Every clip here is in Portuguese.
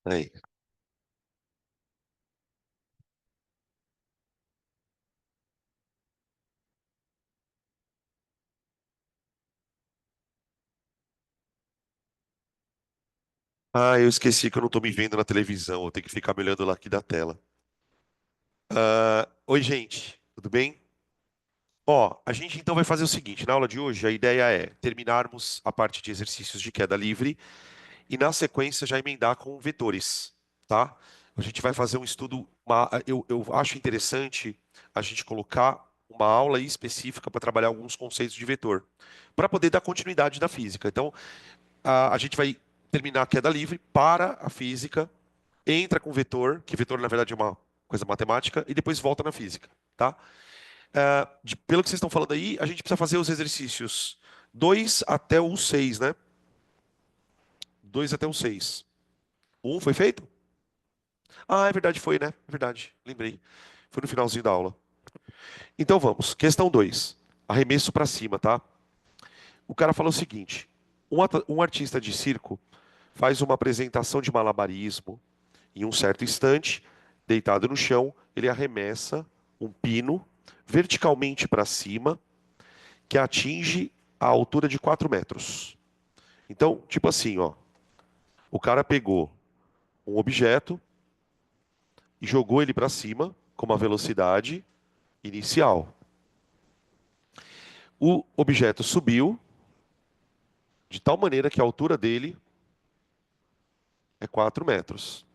Aí. Ah, eu esqueci que eu não tô me vendo na televisão. Eu tenho que ficar me olhando lá aqui da tela. Oi, gente. Tudo bem? Ó, a gente então vai fazer o seguinte. Na aula de hoje, a ideia é terminarmos a parte de exercícios de queda livre e, na sequência, já emendar com vetores, tá? A gente vai fazer um estudo. Eu acho interessante a gente colocar uma aula aí específica para trabalhar alguns conceitos de vetor, para poder dar continuidade da física. Então, a gente vai terminar a queda livre para a física, entra com vetor, que vetor na verdade é uma coisa matemática, e depois volta na física, tá? Pelo que vocês estão falando aí, a gente precisa fazer os exercícios 2 até o 6, né? 2 até o 6. O 1 foi feito? Ah, é verdade, foi, né? É verdade, lembrei. Foi no finalzinho da aula. Então vamos. Questão 2. Arremesso para cima, tá? O cara falou o seguinte: um artista de circo faz uma apresentação de malabarismo. Em um certo instante, deitado no chão, ele arremessa um pino verticalmente para cima que atinge a altura de 4 metros. Então, tipo assim, ó, o cara pegou um objeto e jogou ele para cima com uma velocidade inicial. O objeto subiu de tal maneira que a altura dele é 4 metros,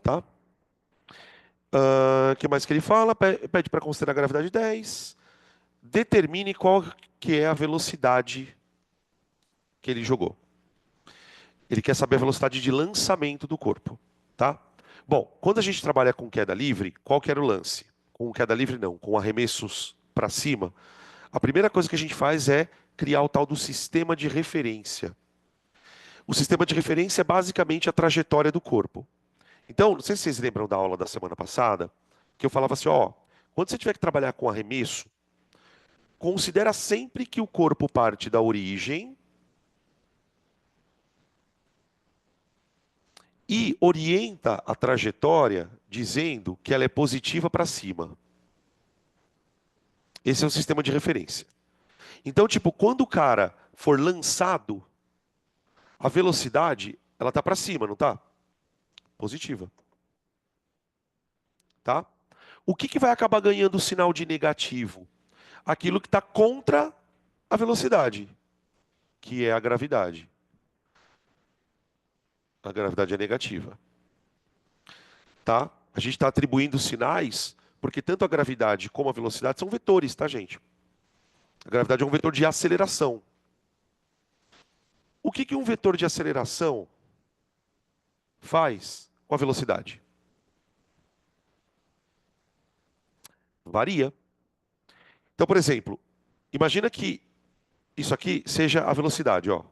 tá? O que mais que ele fala? Pede para considerar a gravidade 10. Determine qual que é a velocidade que ele jogou. Ele quer saber a velocidade de lançamento do corpo, tá? Bom, quando a gente trabalha com queda livre, qual que era o lance? Com queda livre não, com arremessos para cima, a primeira coisa que a gente faz é criar o tal do sistema de referência. O sistema de referência é basicamente a trajetória do corpo. Então, não sei se vocês lembram da aula da semana passada, que eu falava assim, ó, quando você tiver que trabalhar com arremesso, considera sempre que o corpo parte da origem e orienta a trajetória dizendo que ela é positiva para cima. Esse é o sistema de referência. Então, tipo, quando o cara for lançado, a velocidade, ela tá para cima, não tá? Positiva, tá? O que vai acabar ganhando o sinal de negativo? Aquilo que está contra a velocidade, que é a gravidade. A gravidade é negativa, tá? A gente está atribuindo sinais, porque tanto a gravidade como a velocidade são vetores, tá, gente? A gravidade é um vetor de aceleração. O que um vetor de aceleração faz com a velocidade? Varia. Então, por exemplo, imagina que isso aqui seja a velocidade, ó.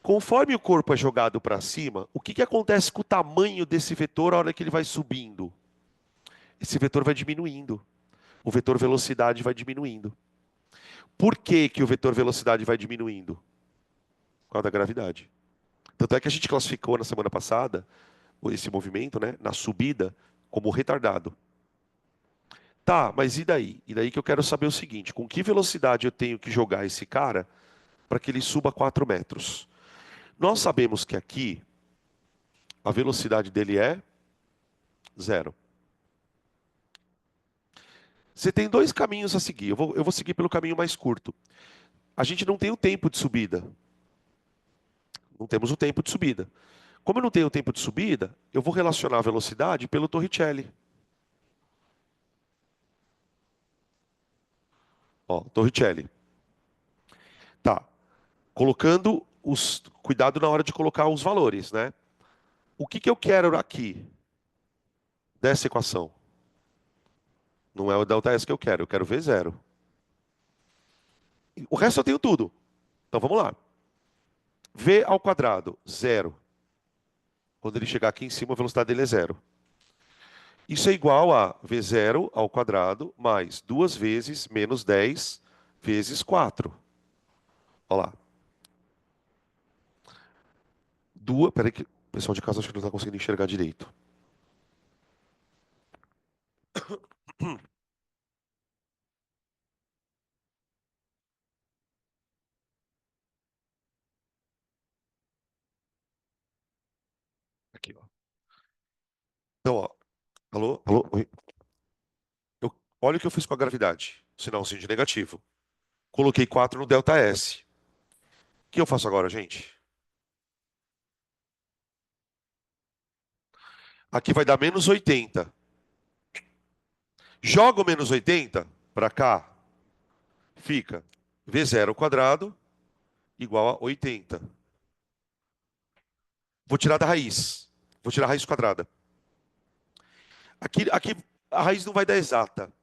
Conforme o corpo é jogado para cima, o que acontece com o tamanho desse vetor a hora que ele vai subindo? Esse vetor vai diminuindo. O vetor velocidade vai diminuindo. Por que, que o vetor velocidade vai diminuindo? Por causa da gravidade. Tanto é que a gente classificou na semana passada esse movimento, né, na subida, como retardado. Tá, mas e daí? E daí que eu quero saber o seguinte: com que velocidade eu tenho que jogar esse cara para que ele suba 4 metros? Nós sabemos que aqui a velocidade dele é zero. Você tem dois caminhos a seguir. Eu vou seguir pelo caminho mais curto. A gente não tem o tempo de subida. Não temos o tempo de subida. Como eu não tenho o tempo de subida, eu vou relacionar a velocidade pelo Torricelli. Ó, Torricelli. Tá. Colocando os. Cuidado na hora de colocar os valores, né? O que eu quero aqui dessa equação? Não é o delta S que eu quero V zero. O resto eu tenho tudo. Então vamos lá. V ao quadrado, zero. Quando ele chegar aqui em cima, a velocidade dele é zero. Isso é igual a V zero ao quadrado mais 2 vezes menos 10 vezes 4. Olha lá. duas. Peraí que o pessoal de casa acho que não está conseguindo enxergar direito. Aqui, ó. Então, ó. Alô? Alô? Oi. Olha o que eu fiz com a gravidade. Sinalzinho de negativo. Coloquei 4 no delta S. O que eu faço agora, gente? Aqui vai dar menos 80. Jogo menos 80 para cá. Fica v zero ao quadrado igual a 80. Vou tirar da raiz. Vou tirar a raiz quadrada. Aqui a raiz não vai dar exata.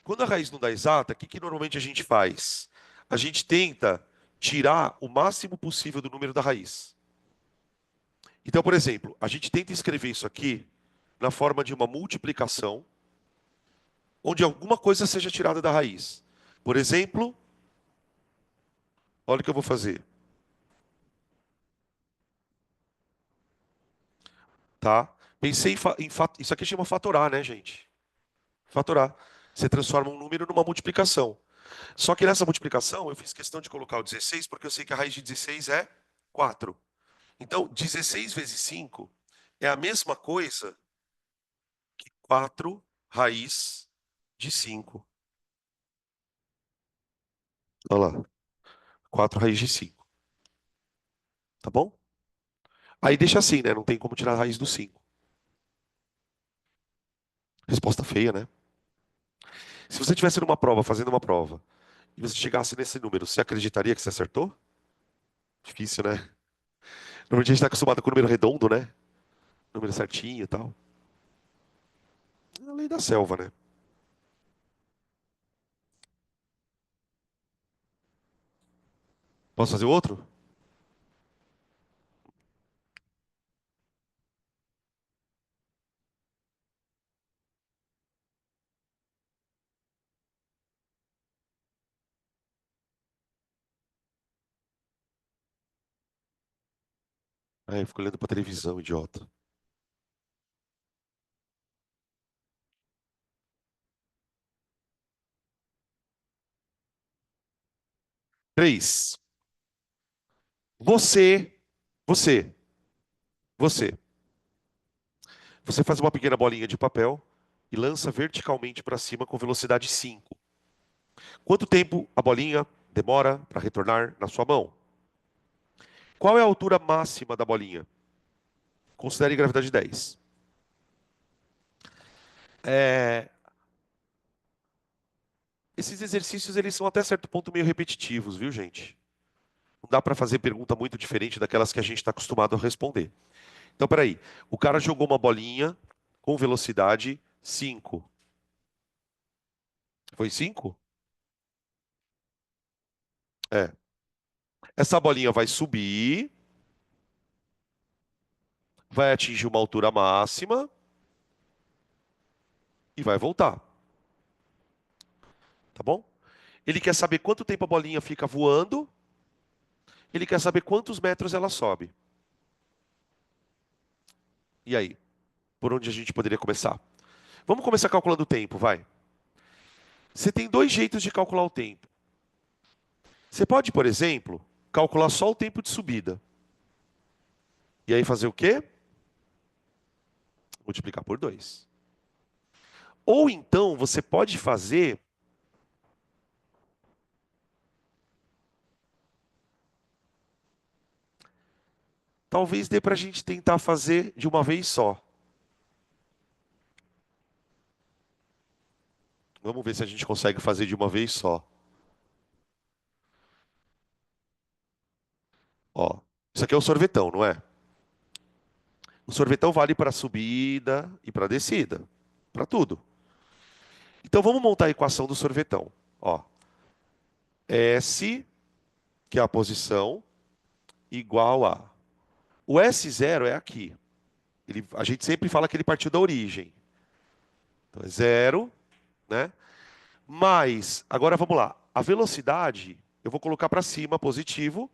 Quando a raiz não dá exata, o que normalmente a gente faz? A gente tenta tirar o máximo possível do número da raiz. Então, por exemplo, a gente tenta escrever isso aqui na forma de uma multiplicação, onde alguma coisa seja tirada da raiz. Por exemplo, olha o que eu vou fazer, tá? Pensei isso aqui chama fatorar, né, gente? Fatorar. Você transforma um número numa multiplicação. Só que nessa multiplicação eu fiz questão de colocar o 16 porque eu sei que a raiz de 16 é 4. Então, 16 vezes 5 é a mesma coisa que 4 raiz de 5. Olha lá, 4 raiz de 5. Tá bom? Aí deixa assim, né? Não tem como tirar a raiz do 5. Resposta feia, né? Se você estivesse numa prova, fazendo uma prova, e você chegasse nesse número, você acreditaria que você acertou? Difícil, né? Normalmente a gente está acostumado com o número redondo, né? Número certinho e tal. É a lei da selva, né? Posso fazer outro? Aí eu fico olhando pra televisão, idiota. 3. Você, você, você. Você faz uma pequena bolinha de papel e lança verticalmente para cima com velocidade 5. Quanto tempo a bolinha demora para retornar na sua mão? Qual é a altura máxima da bolinha? Considere gravidade 10. É, esses exercícios eles são até certo ponto meio repetitivos, viu, gente? Não dá para fazer pergunta muito diferente daquelas que a gente está acostumado a responder. Então, peraí. O cara jogou uma bolinha com velocidade 5. Foi 5? É. Essa bolinha vai subir, vai atingir uma altura máxima e vai voltar, tá bom? Ele quer saber quanto tempo a bolinha fica voando, ele quer saber quantos metros ela sobe. E aí? Por onde a gente poderia começar? Vamos começar calculando o tempo, vai. Você tem dois jeitos de calcular o tempo. Você pode, por exemplo, calcular só o tempo de subida. E aí fazer o quê? Multiplicar por 2. Ou então você pode fazer, talvez dê para a gente tentar fazer de uma vez só. Vamos ver se a gente consegue fazer de uma vez só. Ó, isso aqui é o sorvetão, não é? O sorvetão vale para subida e para descida, para tudo. Então vamos montar a equação do sorvetão. Ó, S, que é a posição, igual a. O S0 é aqui. A gente sempre fala que ele partiu da origem. Então é zero, né? Mas, agora vamos lá. A velocidade, eu vou colocar para cima, positivo.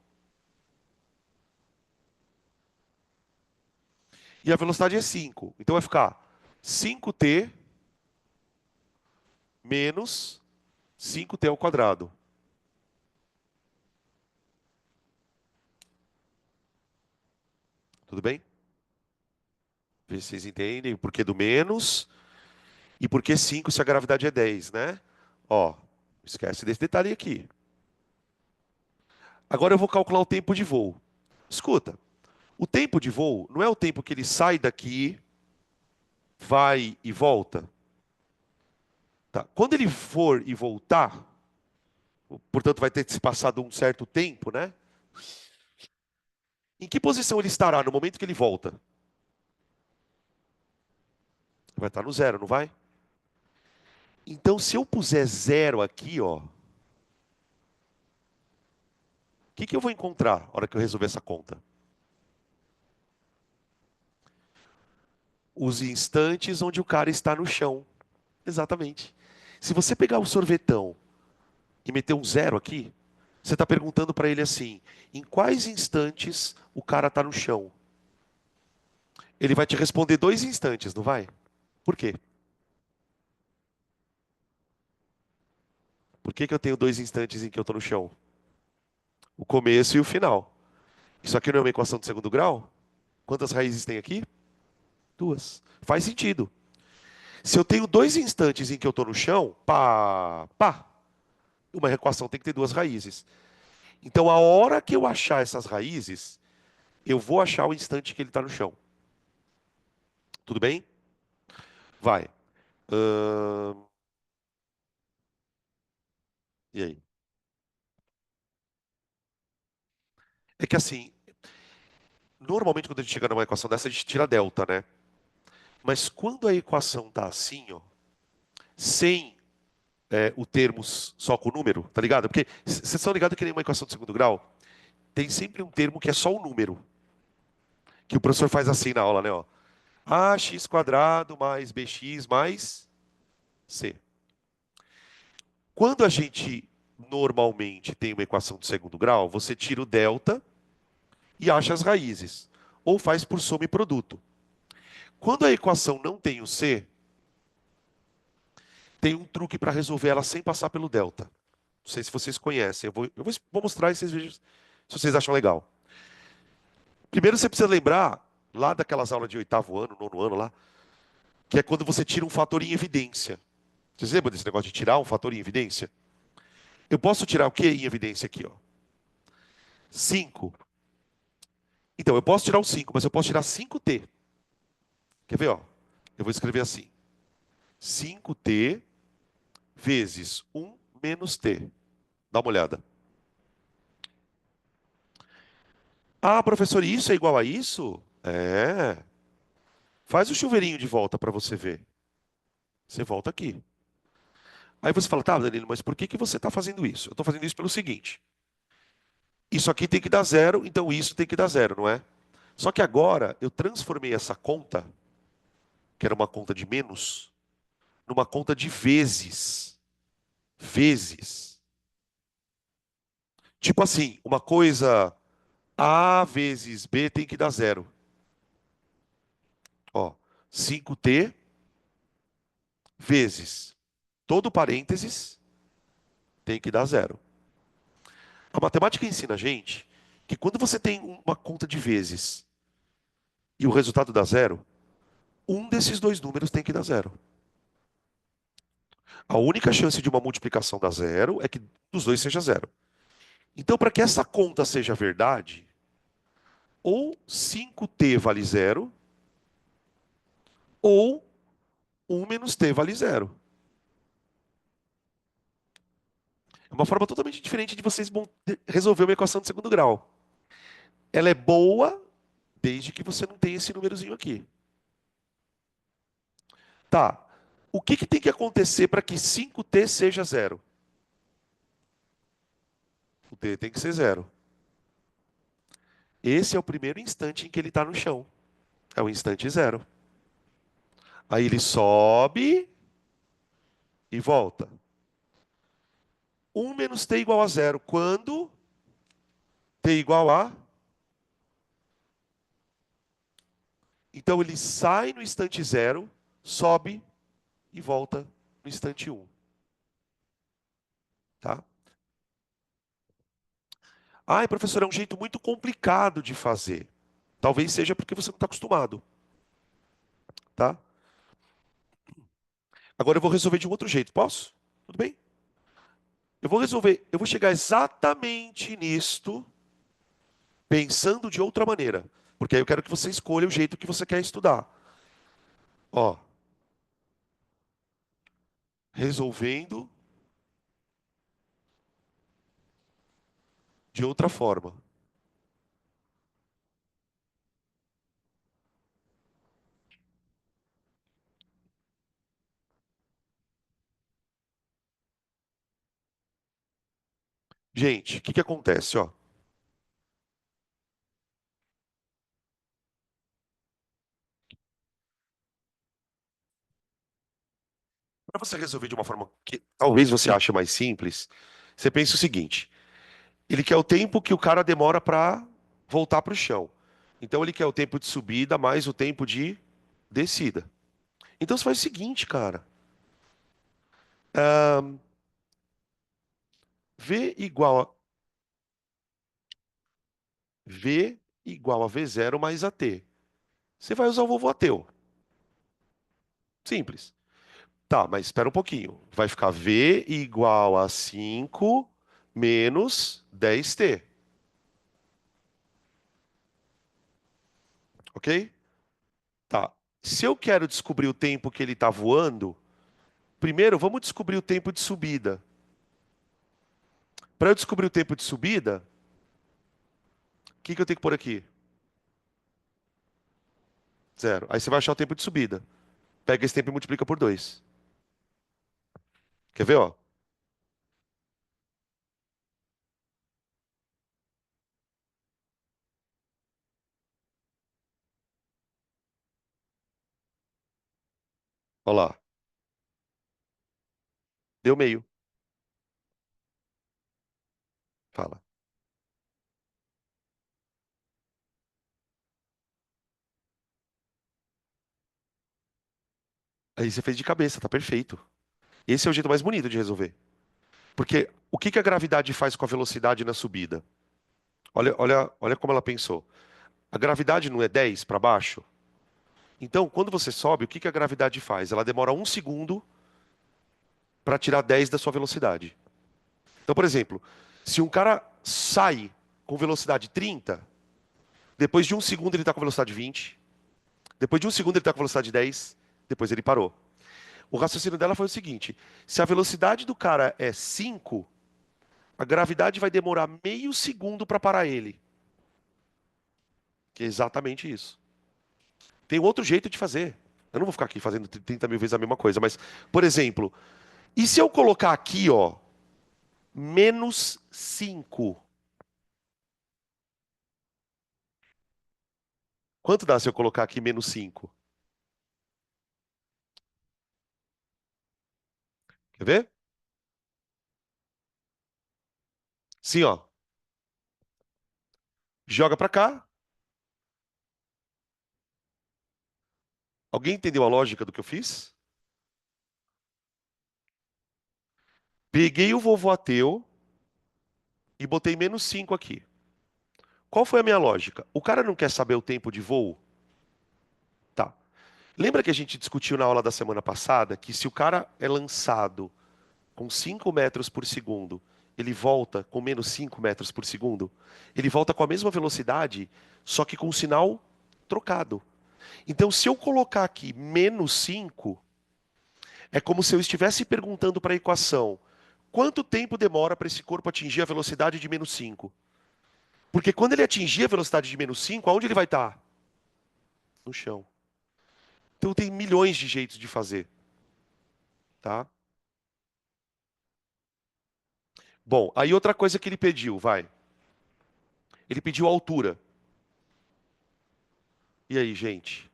E a velocidade é 5. Então vai ficar 5t menos 5t ao quadrado. Tudo bem? Vê se vocês entendem o porquê do menos e por que 5 se a gravidade é 10, né? Ó, esquece desse detalhe aqui. Agora eu vou calcular o tempo de voo. Escuta, o tempo de voo não é o tempo que ele sai daqui, vai e volta. Tá? Quando ele for e voltar, portanto vai ter se passado um certo tempo, né? Em que posição ele estará no momento que ele volta? Vai estar no zero, não vai? Então, se eu puser zero aqui, ó, o que eu vou encontrar na hora que eu resolver essa conta? Os instantes onde o cara está no chão. Exatamente. Se você pegar o sorvetão e meter um zero aqui, você está perguntando para ele assim: em quais instantes o cara está no chão? Ele vai te responder 2 instantes, não vai? Por quê? Por que eu tenho 2 instantes em que eu estou no chão? O começo e o final. Isso aqui não é uma equação de segundo grau? Quantas raízes tem aqui? Duas. Faz sentido. Se eu tenho 2 instantes em que eu estou no chão, pá, uma equação tem que ter 2 raízes. Então, a hora que eu achar essas raízes, eu vou achar o instante que ele está no chão. Tudo bem? Vai. Ahn, e aí? É que assim, normalmente quando a gente chega numa equação dessa, a gente tira delta, né? Mas quando a equação está assim, ó, sem o termo só com número, tá ligado? Porque vocês estão ligados que nem uma equação de segundo grau, tem sempre um termo que é só o número, que o professor faz assim na aula, né? Ó. Ax quadrado mais bx mais c. Quando a gente normalmente tem uma equação de segundo grau, você tira o delta e acha as raízes. Ou faz por soma e produto. Quando a equação não tem o c, tem um truque para resolver ela sem passar pelo delta. Não sei se vocês conhecem. Eu vou mostrar e vocês vejam se vocês acham legal. Primeiro você precisa lembrar, lá daquelas aulas de oitavo ano, nono ano lá, que é quando você tira um fator em evidência. Vocês lembram desse negócio de tirar um fator em evidência? Eu posso tirar o que em evidência aqui, ó? 5. Então, eu posso tirar o 5, mas eu posso tirar 5t. Quer ver, ó? Eu vou escrever assim: 5t vezes 1 menos t. Dá uma olhada. Ah, professor, isso é igual a isso? É. Faz o chuveirinho de volta para você ver. Você volta aqui. Aí você fala, tá, Danilo, mas por que você está fazendo isso? Eu estou fazendo isso pelo seguinte: isso aqui tem que dar zero, então isso tem que dar zero, não é? Só que agora eu transformei essa conta, que era uma conta de menos, numa conta de vezes. Vezes. Tipo assim, uma coisa A vezes B tem que dar zero. Ó, 5t vezes todo parênteses tem que dar zero. A matemática ensina a gente que quando você tem uma conta de vezes e o resultado dá zero, um desses dois números tem que dar zero. A única chance de uma multiplicação dar zero é que dos dois seja zero. Então, para que essa conta seja verdade, ou 5t vale zero, ou 1 menos t vale zero. É uma forma totalmente diferente de vocês resolver uma equação de segundo grau. Ela é boa desde que você não tenha esse númerozinho aqui. Tá. O que tem que acontecer para que 5t seja zero? O t tem que ser zero. Esse é o primeiro instante em que ele está no chão. É o instante zero. Aí ele sobe e volta. 1 menos t igual a zero. Quando t igual a Então ele sai no instante zero, sobe e volta no instante um, tá? Ai, professor, é um jeito muito complicado de fazer. Talvez seja porque você não está acostumado, tá? Agora eu vou resolver de um outro jeito, posso? Tudo bem? Eu vou resolver, eu vou chegar exatamente nisto, pensando de outra maneira. Porque aí eu quero que você escolha o jeito que você quer estudar. Ó, resolvendo de outra forma. Gente, o que que acontece, ó? Para você resolver de uma forma que talvez você ache mais simples, você pensa o seguinte: ele quer o tempo que o cara demora para voltar para o chão. Então ele quer o tempo de subida mais o tempo de descida. Então você faz o seguinte, cara. V igual a V igual a V0 mais AT. Você vai usar o vovoateu. Simples. Tá, mas espera um pouquinho. Vai ficar V igual a 5 menos 10T. Ok? Tá. Se eu quero descobrir o tempo que ele está voando, primeiro vamos descobrir o tempo de subida. Para eu descobrir o tempo de subida, o que que eu tenho que pôr aqui? Zero. Aí você vai achar o tempo de subida. Pega esse tempo e multiplica por 2. Quer ver, ó? Ó lá. Deu meio. Fala. Aí você fez de cabeça, tá perfeito. Esse é o jeito mais bonito de resolver. Porque o que que a gravidade faz com a velocidade na subida? Olha como ela pensou. A gravidade não é 10 para baixo? Então, quando você sobe, o que que a gravidade faz? Ela demora um segundo para tirar 10 da sua velocidade. Então, por exemplo, se um cara sai com velocidade 30, depois de um segundo ele está com velocidade 20, depois de um segundo ele está com velocidade 10, depois ele parou. O raciocínio dela foi o seguinte: se a velocidade do cara é 5, a gravidade vai demorar meio segundo para parar ele. Que é exatamente isso. Tem outro jeito de fazer. Eu não vou ficar aqui fazendo 30 mil vezes a mesma coisa, mas, por exemplo, e se eu colocar aqui, ó, menos 5? Quanto dá se eu colocar aqui menos 5? Quer ver? Sim, ó. Joga pra cá. Alguém entendeu a lógica do que eu fiz? Peguei o vovô ateu e botei menos 5 aqui. Qual foi a minha lógica? O cara não quer saber o tempo de voo? Tá. Lembra que a gente discutiu na aula da semana passada que se o cara é lançado com 5 metros por segundo, ele volta com menos 5 metros por segundo? Ele volta com a mesma velocidade, só que com o sinal trocado. Então, se eu colocar aqui menos 5, é como se eu estivesse perguntando para a equação: quanto tempo demora para esse corpo atingir a velocidade de menos 5? Porque quando ele atingir a velocidade de menos 5, aonde ele vai estar? No chão. Então tem milhões de jeitos de fazer, tá? Bom, aí outra coisa que ele pediu, vai. Ele pediu altura. E aí, gente?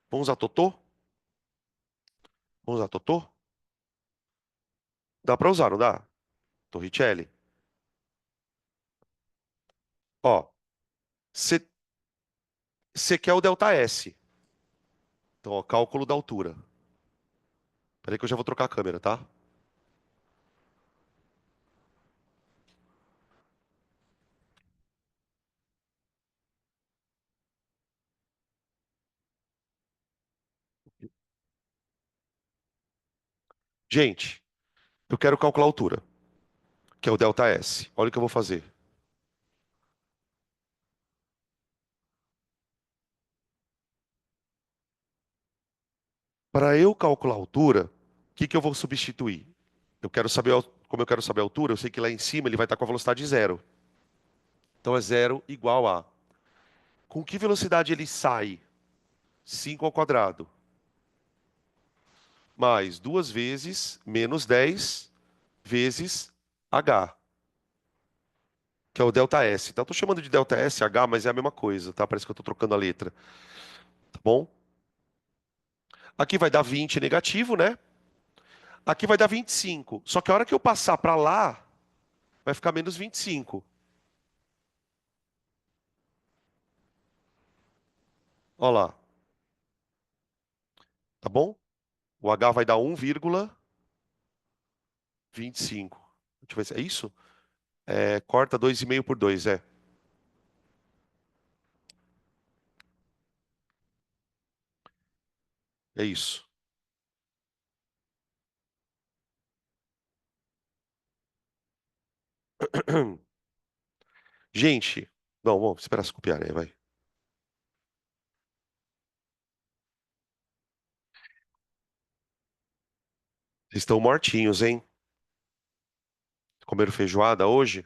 Vamos usar Totô? Vamos usar Totô? Dá para usar, não dá? Torricelli. Ó, Você quer o ΔS. Então, ó, cálculo da altura. Peraí que eu já vou trocar a câmera, tá? Gente, eu quero calcular a altura, que é o ΔS. Olha o que eu vou fazer. Para eu calcular a altura, o que que eu vou substituir? Eu quero saber, como eu quero saber a altura, eu sei que lá em cima ele vai estar com a velocidade zero. Então é zero igual a. Com que velocidade ele sai? 5 ao quadrado. Mais 2 vezes menos 10 vezes h, que é o ΔS. Então eu estou chamando de ΔS, h, mas é a mesma coisa, tá? Parece que eu estou trocando a letra, tá bom? Aqui vai dar 20 negativo, né? Aqui vai dar 25. Só que a hora que eu passar para lá, vai ficar menos 25. Olha lá, tá bom? O h vai dar 1,25. Deixa eu ver se é isso. É, corta 2,5 por 2, é. É isso. Gente, não, vamos esperar se copiar aí, vai. Vocês estão mortinhos, hein? Comeram feijoada hoje?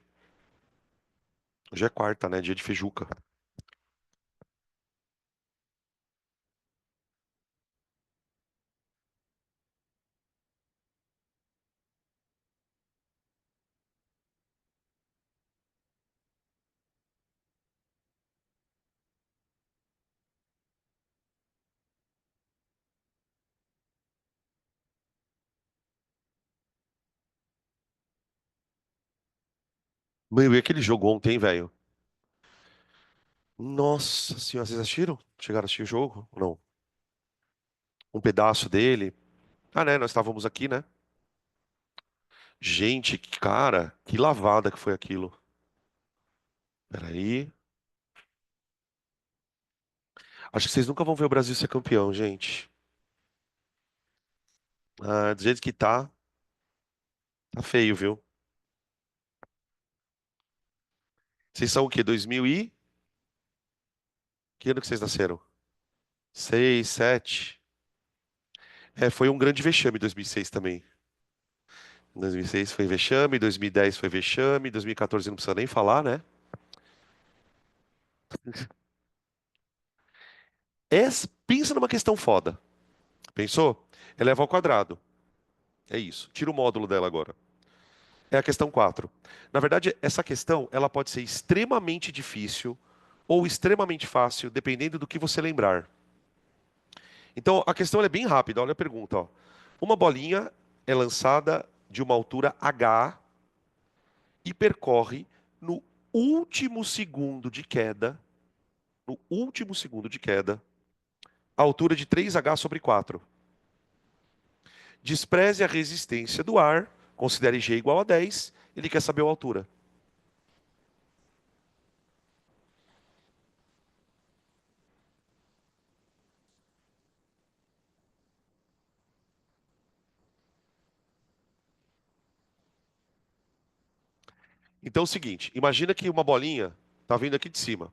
Hoje é quarta, né? Dia de feijuca. Meu, e aquele jogo ontem, hein, velho? Nossa senhora, vocês assistiram? Chegaram a assistir o jogo? Não. Um pedaço dele. Ah, né? Nós estávamos aqui, né? Gente, cara, que lavada que foi aquilo. Peraí. Acho que vocês nunca vão ver o Brasil ser campeão, gente. Ah, do jeito que tá, tá feio, viu? Vocês são o quê? 2000 e... Que ano que vocês nasceram? 6, 7. É, foi um grande vexame 2006 também. 2006 foi vexame, 2010 foi vexame, 2014 não precisa nem falar, né? Pensa numa questão foda. Pensou? Eleva ao quadrado. É isso. Tira o módulo dela agora. É a questão 4. Na verdade, essa questão ela pode ser extremamente difícil ou extremamente fácil, dependendo do que você lembrar. Então, a questão é bem rápida. Olha a pergunta. Ó. Uma bolinha é lançada de uma altura h e percorre no último segundo de queda, no último segundo de queda, a altura de 3h sobre 4. Despreze a resistência do ar, considere g igual a 10, ele quer saber a altura. Então é o seguinte, imagina que uma bolinha está vindo aqui de cima,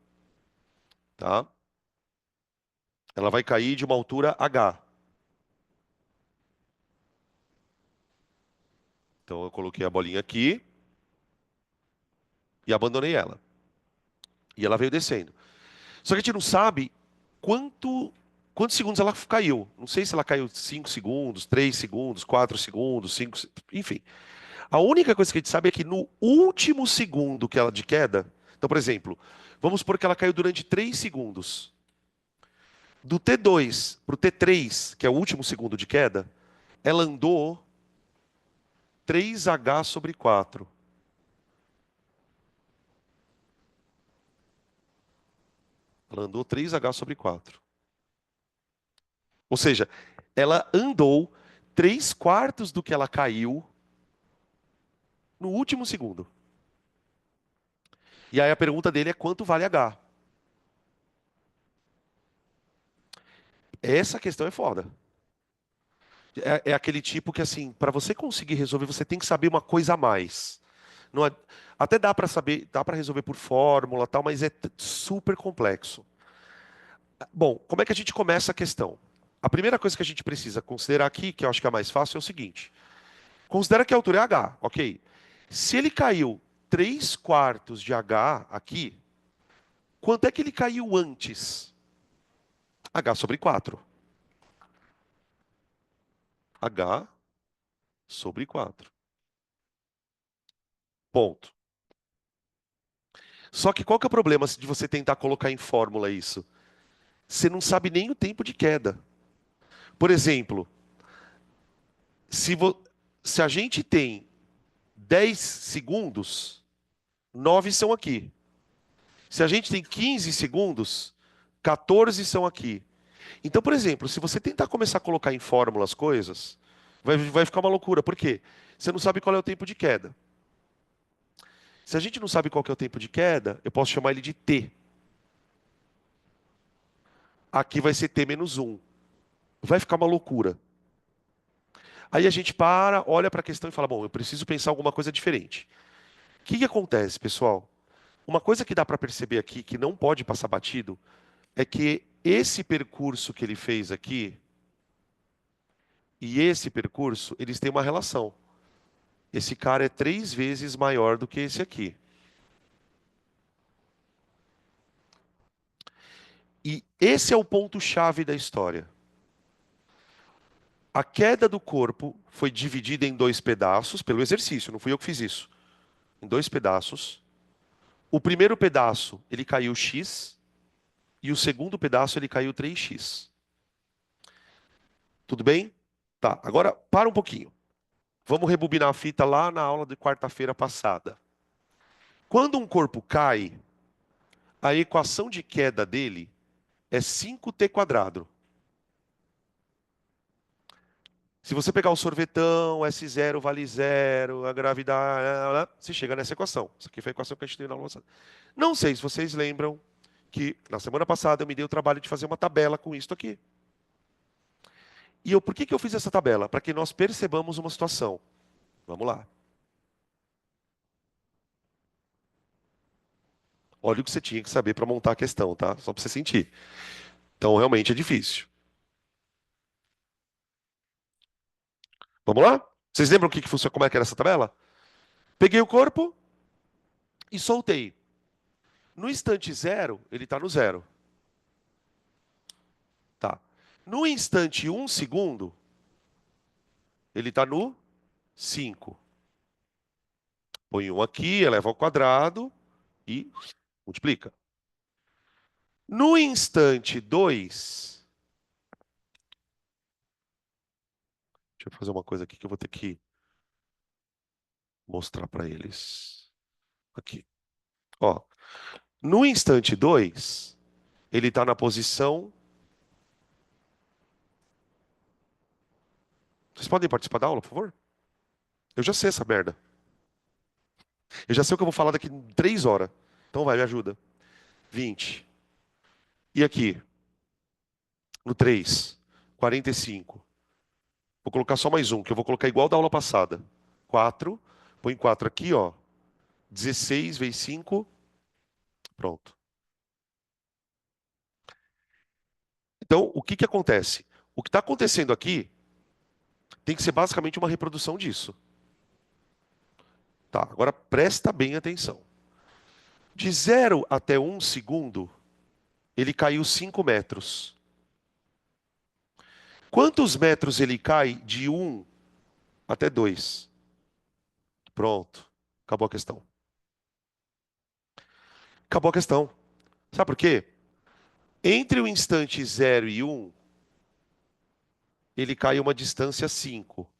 tá? Ela vai cair de uma altura h. Então eu coloquei a bolinha aqui e abandonei ela. E ela veio descendo. Só que a gente não sabe quantos segundos ela caiu. Não sei se ela caiu 5 segundos, 3 segundos, 4 segundos, 5, enfim. A única coisa que a gente sabe é que no último segundo que ela de queda, então, por exemplo, vamos supor que ela caiu durante 3 segundos. Do T2 para o T3, que é o último segundo de queda, ela andou 3h sobre 4. Ela andou 3h/4. Ou seja, ela andou 3/4 do que ela caiu no último segundo. E aí a pergunta dele é quanto vale H? Essa questão é foda. É aquele tipo que, assim, para você conseguir resolver, você tem que saber uma coisa a mais. Não é- Até dá para saber, dá para resolver por fórmula, tal, mas é super complexo. Bom, como é que a gente começa a questão? A primeira coisa que a gente precisa considerar aqui, que eu acho que é a mais fácil, é o seguinte: considera que a altura é H, ok? Se ele caiu 3/4 de H aqui, quanto é que ele caiu antes? H/4. H/4. Ponto. Só que qual que é o problema de você tentar colocar em fórmula isso? Você não sabe nem o tempo de queda. Por exemplo, se, vo- se a gente tem 10 segundos, 9 são aqui. Se a gente tem 15 segundos, 14 são aqui. Então, por exemplo, se você tentar começar a colocar em fórmula as coisas, vai ficar uma loucura. Por quê? Você não sabe qual é o tempo de queda. Se a gente não sabe qual que é o tempo de queda, eu posso chamar ele de T. Aqui vai ser T menos 1. Vai ficar uma loucura. Aí a gente para, olha para a questão e fala: bom, eu preciso pensar alguma coisa diferente. O que que acontece, pessoal? Uma coisa que dá para perceber aqui, que não pode passar batido, é que esse percurso que ele fez aqui e esse percurso, eles têm uma relação. Esse cara é 3 vezes maior do que esse aqui. E esse é o ponto-chave da história. A queda do corpo foi dividida em 2 pedaços, pelo exercício, não fui eu que fiz isso. Em 2 pedaços. O primeiro pedaço, ele caiu X, e o segundo pedaço, ele caiu 3x. Tudo bem? Tá, agora para um pouquinho. Vamos rebobinar a fita lá na aula de quarta-feira passada. Quando um corpo cai, a equação de queda dele é 5t². Se você pegar o sorvetão, S0 vale zero, a gravidade, você chega nessa equação. Isso aqui foi a equação que a gente tem na aula passada. Não sei se vocês lembram que na semana passada eu me dei o trabalho de fazer uma tabela com isso aqui. E por que eu fiz essa tabela? Para que nós percebamos uma situação. Vamos lá. Olha o que você tinha que saber para montar a questão, tá? Só para você sentir. Então, realmente é difícil. Vamos lá? Vocês lembram como é que era essa tabela? Peguei o corpo e soltei. No instante zero, ele está no zero. Tá. No instante 1 segundo, ele está no 5. Põe um aqui, eleva ao quadrado e multiplica. No instante 2, deixa eu fazer uma coisa aqui que eu vou ter que mostrar para eles. Aqui. Ó, no instante 2, ele está na posição. Vocês podem participar da aula, por favor? Eu já sei essa merda. Eu já sei o que eu vou falar daqui 3 horas. Então vai, me ajuda. 20. E aqui, no 3, 45. Vou colocar só mais um, que eu vou colocar igual da aula passada. 4. Põe 4 aqui, ó. 16 vezes 5. Pronto. Então, o que que acontece? O que está acontecendo aqui tem que ser basicamente uma reprodução disso. Tá, agora presta bem atenção. De 0 até 1 segundo, ele caiu 5 metros. Quantos metros ele cai de 1 até 2? Pronto. Acabou a questão. Acabou a questão. Sabe por quê? Entre o instante 0 e 1, ele cai uma distância 5.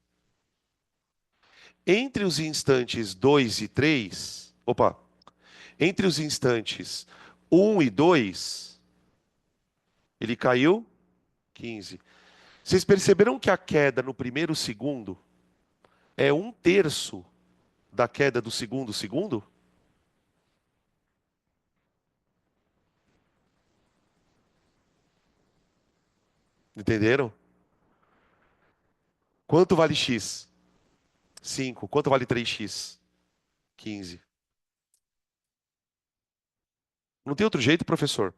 Entre os instantes 2 e 3, opa, entre os instantes 1 e 2, Ele caiu 15. Vocês perceberam que a queda no primeiro segundo é um terço da queda do segundo segundo? Entenderam? Quanto vale x? 5. Quanto vale 3x? 15. Não tem outro jeito, professor?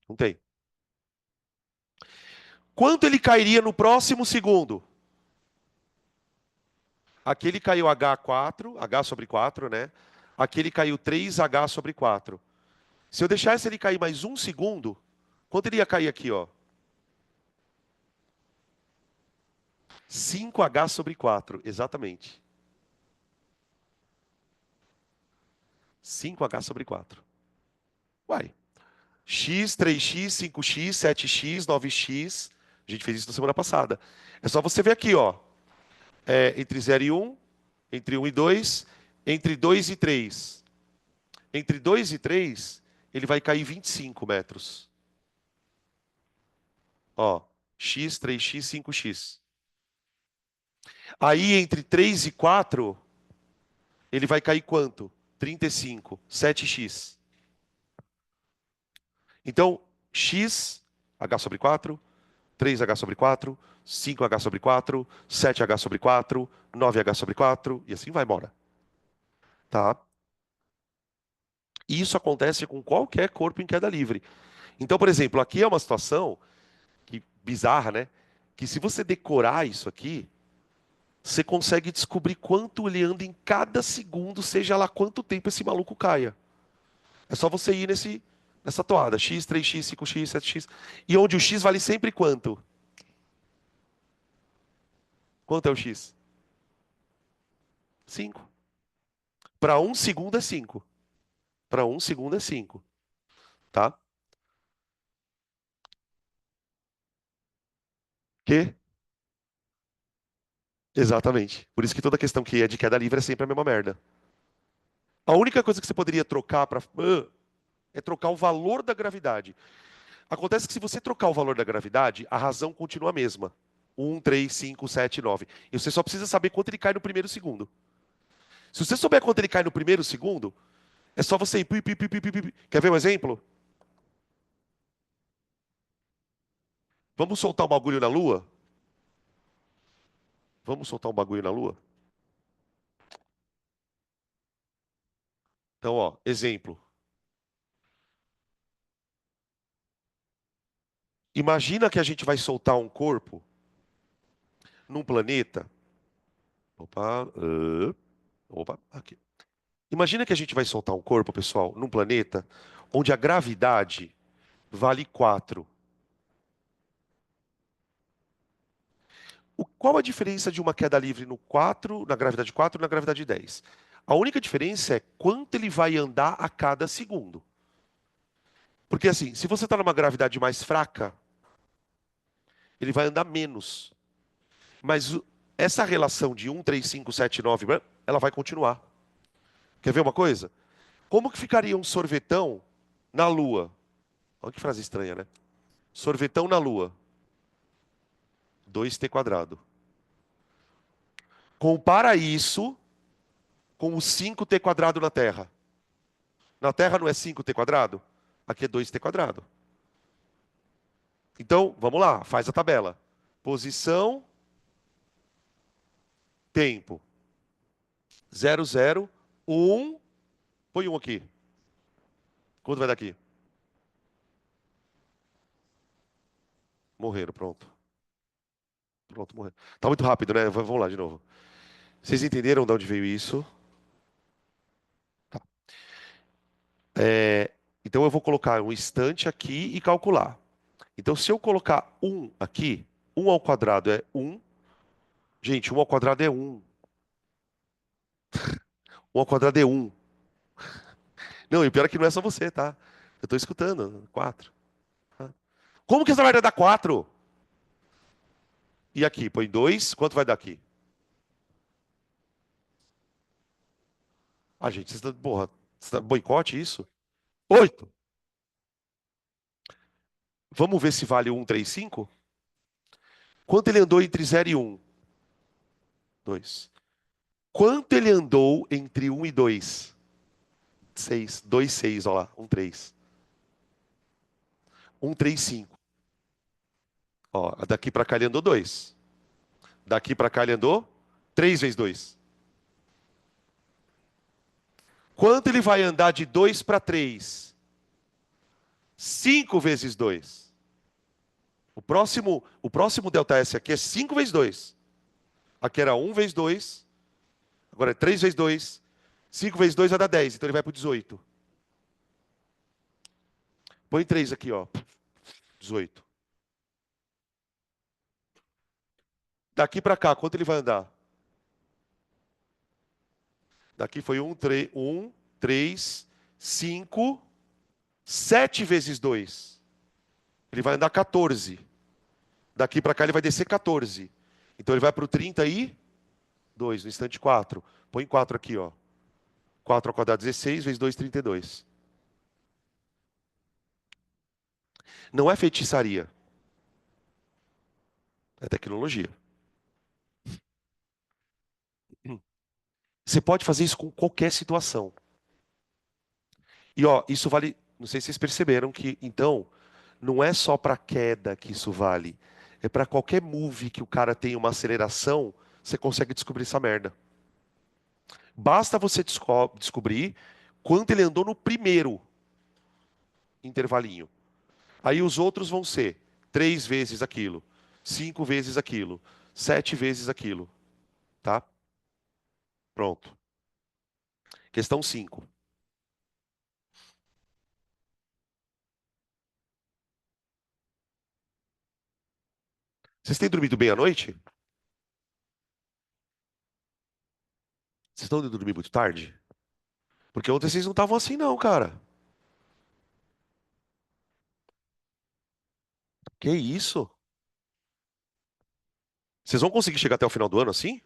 Não tem. Quanto ele cairia no próximo segundo? Aqui ele caiu H4, H sobre 4, né? Aqui ele caiu 3H sobre 4. Se eu deixasse ele cair mais um segundo, quanto ele ia cair aqui, ó? 5H sobre 4, exatamente. 5H sobre 4. Uai. X, 3x, 5x, 7x, 9x. A gente fez isso na semana passada. É só você ver aqui, ó. Entre 0 e 1, entre 1 e 2, entre 2 e 3. Entre 2 e 3, ele vai cair 25 metros. Ó, x, 3x, 5x. Aí, entre 3 e 4, ele vai cair quanto? 35, 7x. Então, x, h sobre 4, 3h sobre 4, 5h sobre 4, 7h sobre 4, 9h sobre 4, e assim vai embora. Tá? E isso acontece com qualquer corpo em queda livre. Então, por exemplo, aqui é uma situação que bizarra, né? Que se você decorar isso aqui, você consegue descobrir quanto ele anda em cada segundo, seja lá quanto tempo esse maluco caia. É só você ir nessa toada, x, 3x, 5x, 7x, e onde o x vale sempre quanto? Quanto é o x? 5. Para um segundo é 5. Para um segundo é 5, tá? Que? Exatamente. Por isso que toda questão que é de queda livre é sempre a mesma merda. A única coisa que você poderia trocar para é trocar o valor da gravidade. Acontece que se você trocar o valor da gravidade, a razão continua a mesma. 1, 3, 5, 7, 9. E você só precisa saber quanto ele cai no primeiro segundo. Se você souber quanto ele cai no primeiro segundo, é só você ir. Quer ver um exemplo? Vamos soltar um bagulho na Lua? Vamos soltar um bagulho na Lua? Então, ó, exemplo. Imagina que a gente vai soltar um corpo num planeta. Opa, opa, aqui. Imagina que a gente vai soltar um corpo, pessoal, num planeta onde a gravidade vale 4. Qual a diferença de uma queda livre no 4, na gravidade 4 e na gravidade 10? A única diferença é quanto ele vai andar a cada segundo. Porque assim, se você está numa gravidade mais fraca, ele vai andar menos. Mas essa relação de 1, 3, 5, 7, 9, ela vai continuar. Quer ver uma coisa? Como que ficaria um sorvetão na Lua? Olha que frase estranha, né? Sorvetão na Lua. 2t quadrado. Compara isso com o 5t quadrado na Terra. Na Terra não é 5t quadrado? Aqui é 2t quadrado. Então, vamos lá, faz a tabela. Posição, tempo. 0, 0, 1. Põe um aqui. Quanto vai dar aqui? Morreram, pronto. Pronto, morreram. Tá muito rápido, né? Vamos lá de novo. Vocês entenderam de onde veio isso? Tá. Então eu vou colocar um instante aqui e calcular. Então, se eu colocar 1 aqui, 1 ao quadrado é 1. Gente, 1 ao quadrado é 1. 1 ao quadrado é 1. Não, e o pior é que não é só você, tá? Eu tô escutando. 4. Como que essa vai dar 4? E aqui, põe 2. Quanto vai dar aqui? Ah, gente, porra, boicote isso? 8. Vamos ver se vale 135? Quanto ele andou entre 0 e 1? 2. Quanto ele andou entre 1 e 2? 6. 2, 6, olha lá. 1, 3. 1, 3, 5. Ó, daqui para cá ele andou 2. Daqui para cá ele andou 3 vezes 2. Quanto ele vai andar de 2 para 3? 5 vezes 2. O próximo ΔS aqui é 5 vezes 2. Aqui era 1 vezes 2. Agora é 3 vezes 2. 5 vezes 2 vai dar 10. Então ele vai para o 18. Põe 3 aqui, ó. 18. Daqui para cá, quanto ele vai andar? Daqui foi 3, 5, 7 vezes 2. Ele vai andar 14. Daqui para cá ele vai descer 14. Então ele vai para o 32, no instante 4. Põe 4 aqui, ó. 4 ao quadrado, 16, vezes 2, 32. Não é feitiçaria, é tecnologia. Você pode fazer isso com qualquer situação. E ó, isso vale, não sei se vocês perceberam que, então, não é só para queda que isso vale. É para qualquer move que o cara tenha uma aceleração, você consegue descobrir essa merda. Basta você descobrir quanto ele andou no primeiro intervalinho. Aí os outros vão ser 3 vezes aquilo, 5 vezes aquilo, 7 vezes aquilo, tá? Pronto. Questão 5. Vocês têm dormido bem à noite? Vocês estão indo dormir muito tarde? Porque ontem vocês não estavam assim não, cara. Que isso? Vocês vão conseguir chegar até o final do ano assim?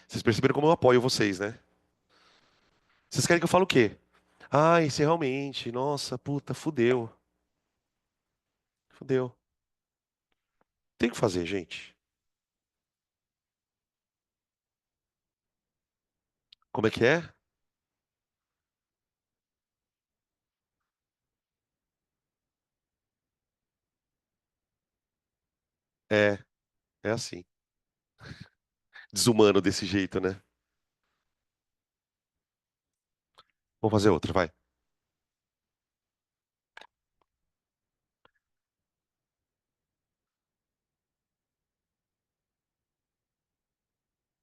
Vocês perceberam como eu apoio vocês, né? Vocês querem que eu fale o quê? Ai, você realmente, nossa, puta, fudeu. Fudeu. Tem que fazer, gente. Como é que é? É, é assim. Desumano desse jeito, né? Vamos fazer outra, vai.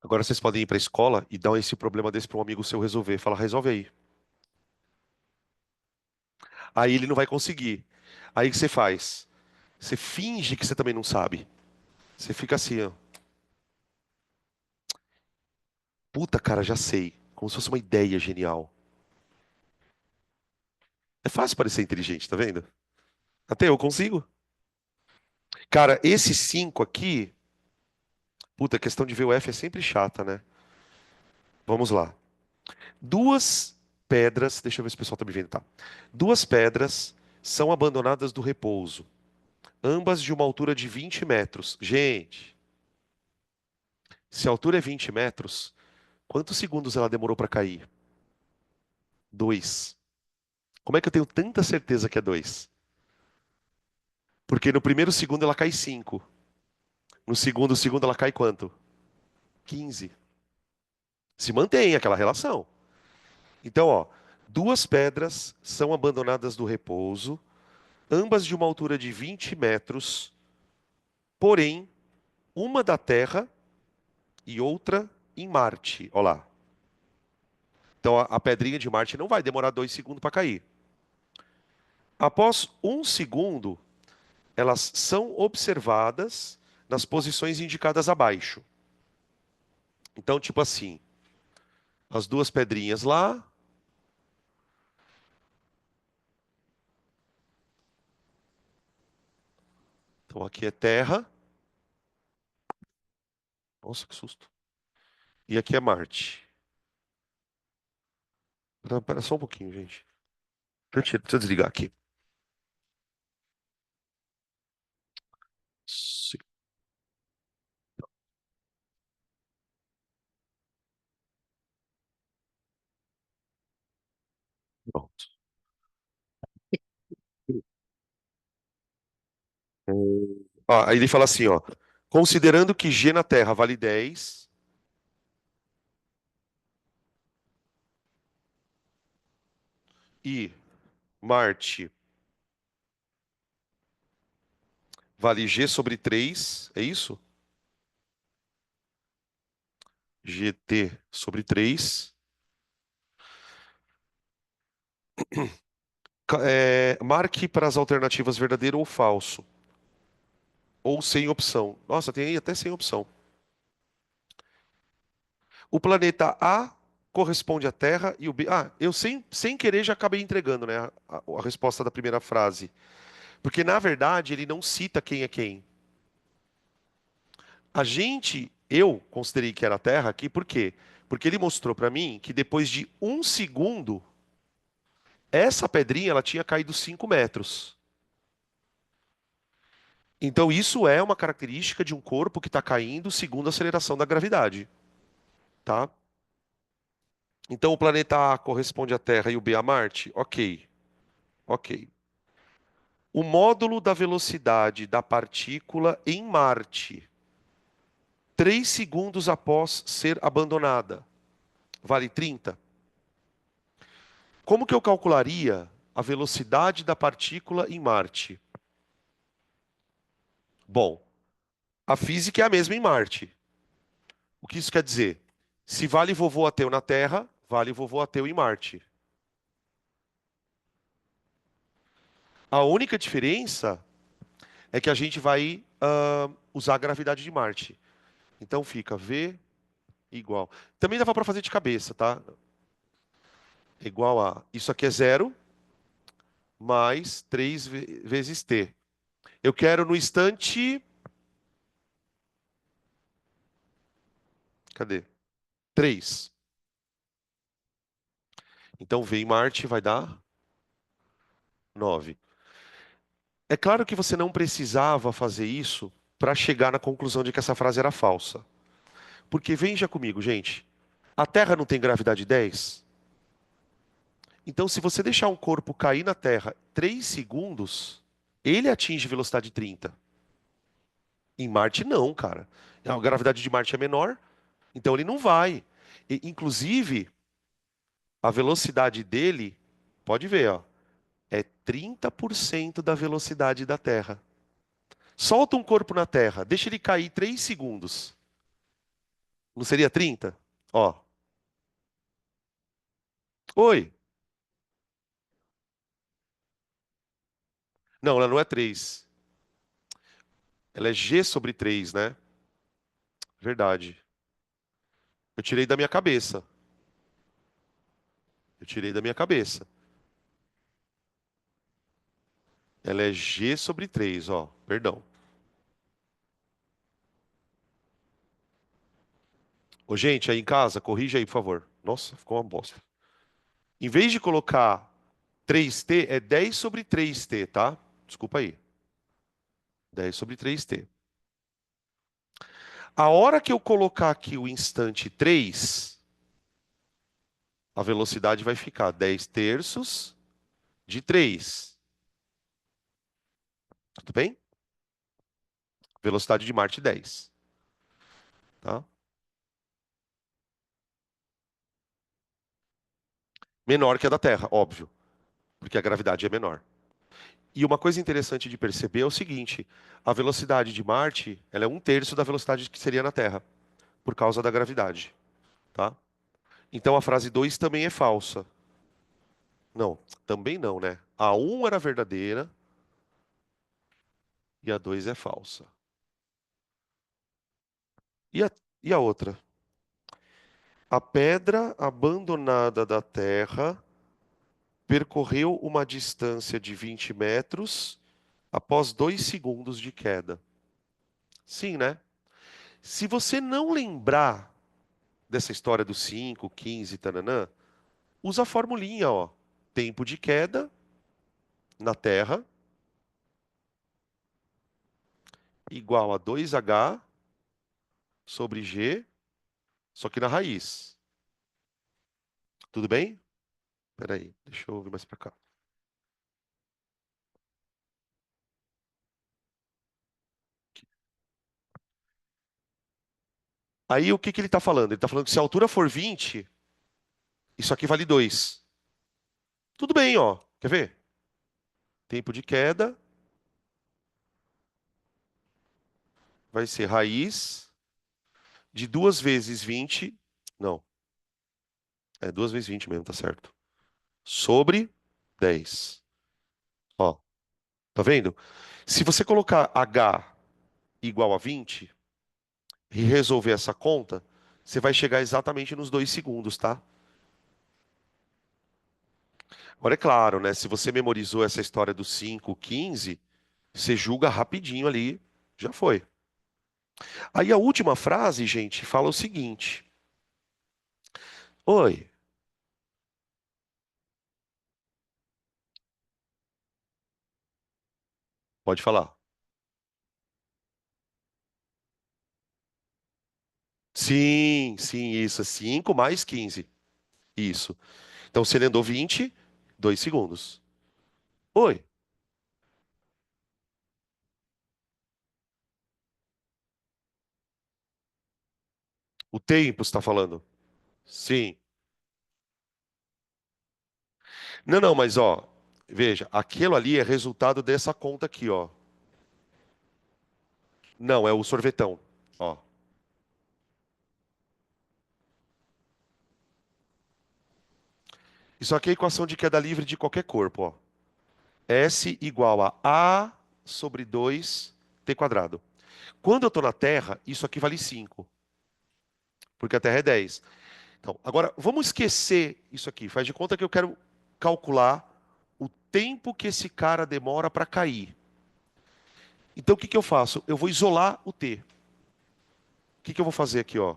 Agora vocês podem ir pra escola e dar esse problema desse para um amigo seu resolver. Fala, resolve aí. Aí ele não vai conseguir. Aí o que você faz? Você finge que você também não sabe. Você fica assim, ó. Puta, cara, já sei. Como se fosse uma ideia genial. É fácil parecer inteligente, tá vendo? Até eu consigo. Cara, esse 5 aqui, puta, a questão de ver o F é sempre chata, né? Vamos lá. Duas pedras, deixa eu ver se o pessoal tá me vendo, tá? Duas pedras são abandonadas do repouso, ambas de uma altura de 20 metros. Gente, se a altura é 20 metros, quantos segundos ela demorou para cair? 2. Como é que eu tenho tanta certeza que é 2? Porque no primeiro segundo ela cai 5. No segundo segundo ela cai quanto? 15. Se mantém aquela relação. Então, ó, duas pedras são abandonadas do repouso, ambas de uma altura de 20 metros, porém, uma da Terra e outra em Marte. Olha lá. Então, a pedrinha de Marte não vai demorar 2 segundos para cair. Após 1 segundo, elas são observadas nas posições indicadas abaixo. Então, tipo assim, as duas pedrinhas lá. Então, aqui é Terra. Nossa, que susto. E aqui é Marte. Não, pera só um pouquinho, gente. Deixa eu desligar aqui. Sim, pronto. Ó, aí ele fala assim, ó. Considerando que G na Terra vale 10 e Marte vale G sobre 3, é isso? GT sobre 3. Marque para as alternativas verdadeiro ou falso. Ou sem opção. Nossa, tem aí até sem opção. O planeta A corresponde à Terra e o B. Ah, eu sem querer já acabei entregando, né, a resposta da primeira frase. Porque, na verdade, ele não cita quem é quem. Eu considerei que era a Terra aqui, por quê? Porque ele mostrou para mim que depois de um segundo, essa pedrinha ela tinha caído 5 metros. Então, isso é uma característica de um corpo que está caindo segundo a aceleração da gravidade, tá? Então, o planeta A corresponde à Terra e o B a Marte? Ok, ok. O módulo da velocidade da partícula em Marte, 3 segundos após ser abandonada, vale 30? Como que eu calcularia a velocidade da partícula em Marte? Bom, a física é a mesma em Marte. O que isso quer dizer? Se vale vovô ateu na Terra, vale vovô ateu em Marte. A única diferença é que a gente vai usar a gravidade de Marte. Então fica V igual. Também dava para fazer de cabeça, tá? Igual a. Isso aqui é zero mais 3 vezes T. Eu quero no instante. Cadê? 3. Então V em Marte vai dar 9. É claro que você não precisava fazer isso para chegar na conclusão de que essa frase era falsa. Porque veja comigo, gente. A Terra não tem gravidade 10? Então, se você deixar um corpo cair na Terra 3 segundos, ele atinge velocidade 30. Em Marte, não, cara. A gravidade de Marte é menor, então ele não vai. Inclusive, a velocidade dele, pode ver, ó, é 30% da velocidade da Terra. Solta um corpo na Terra, deixa ele cair 3 segundos. Não seria 30? Ó. Oi. Não, ela não é 3. Ela é G sobre 3, né? Verdade. Eu tirei da minha cabeça. Eu tirei da minha cabeça. Ela é G sobre 3, ó. Perdão. Ô, gente, aí em casa, corrija aí, por favor. Nossa, ficou uma bosta. Em vez de colocar 3T, é 10 sobre 3T, tá? Desculpa aí. 10 sobre 3T. A hora que eu colocar aqui o instante 3, a velocidade vai ficar 10 terços de 3. Tudo bem? Velocidade de Marte 10. Tá? Menor que a da Terra, óbvio, porque a gravidade é menor. E uma coisa interessante de perceber é o seguinte: a velocidade de Marte, ela é um terço da velocidade que seria na Terra, por causa da gravidade, tá? Então a frase 2 também é falsa. Não, também não, né? A um era verdadeira e a 2 é falsa. E a, e a outra? A pedra abandonada da Terra percorreu uma distância de 20 metros após 2 segundos de queda. Sim, né? Se você não lembrar dessa história dos 5, 15, tananã, usa a formulinha, ó. Tempo de queda na Terra igual a 2H sobre G, só que na raiz. Tudo bem? Espera aí, deixa eu vir mais para cá. Aí o que que ele está falando? Ele está falando que se a altura for 20, isso aqui vale 2. Tudo bem, ó. Quer ver? Tempo de queda vai ser raiz de 2 vezes 20. Não, é 2 vezes 20 mesmo, tá certo. Sobre 10. Ó, tá vendo? Se você colocar H igual a 20 e resolver essa conta, você vai chegar exatamente nos 2 segundos, tá? Agora é claro, né? Se você memorizou essa história do 5, 15, você julga rapidinho ali, já foi. Aí a última frase, gente, fala o seguinte: Oi, pode falar. Sim, sim, isso. É 5 mais 15. Isso. Então, se ele andou 20, 2 segundos. Oi, o tempo está falando? Sim. Não, não, mas ó, veja, aquilo ali é resultado dessa conta aqui, ó. Não, é o sorvetão. Ó. Isso aqui é a equação de queda livre de qualquer corpo, ó. S igual a sobre 2 t quadrado. Quando eu estou na Terra, isso aqui vale 5, porque a Terra é 10. Então, agora, vamos esquecer isso aqui. Faz de conta que eu quero calcular o tempo que esse cara demora para cair. Então, o que que eu faço? Eu vou isolar o t. O que que eu vou fazer aqui, ó?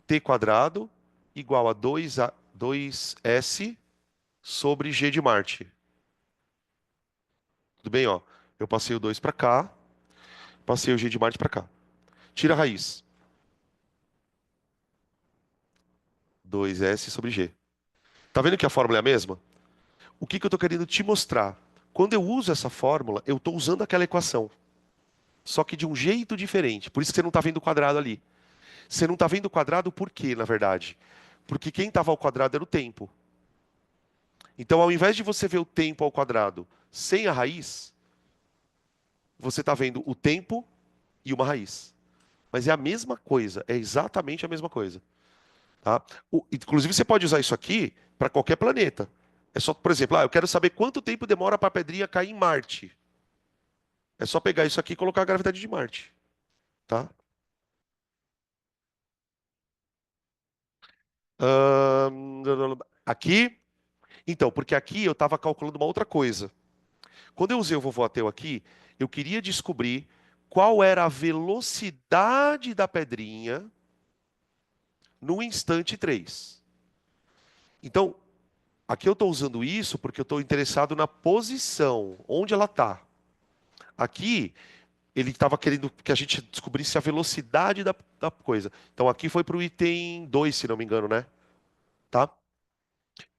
T quadrado igual a 2S sobre G de Marte. Tudo bem, ó? Eu passei o 2 para cá, passei o G de Marte para cá. Tira a raiz. 2S sobre G. Tá vendo que a fórmula é a mesma? O que que eu estou querendo te mostrar? Quando eu uso essa fórmula, eu estou usando aquela equação, só que de um jeito diferente. Por isso que você não está vendo o quadrado ali. Você não está vendo o quadrado por quê, na verdade? Porque quem estava ao quadrado era o tempo. Então, ao invés de você ver o tempo ao quadrado sem a raiz, você está vendo o tempo e uma raiz. Mas é a mesma coisa, é exatamente a mesma coisa. Tá? Inclusive, você pode usar isso aqui para qualquer planeta. É só, por exemplo, eu quero saber quanto tempo demora para a pedrinha cair em Marte. É só pegar isso aqui e colocar a gravidade de Marte. Tá? Ahn, Aqui, então, porque aqui eu estava calculando uma outra coisa. Quando eu usei o vovô ateu aqui, eu queria descobrir qual era a velocidade da pedrinha no instante 3. Então, aqui eu estou usando isso porque eu estou interessado na posição, onde ela está. Aqui, ele estava querendo que a gente descobrisse a velocidade da coisa. Então, aqui foi para o item 2, se não me engano, né? Tá?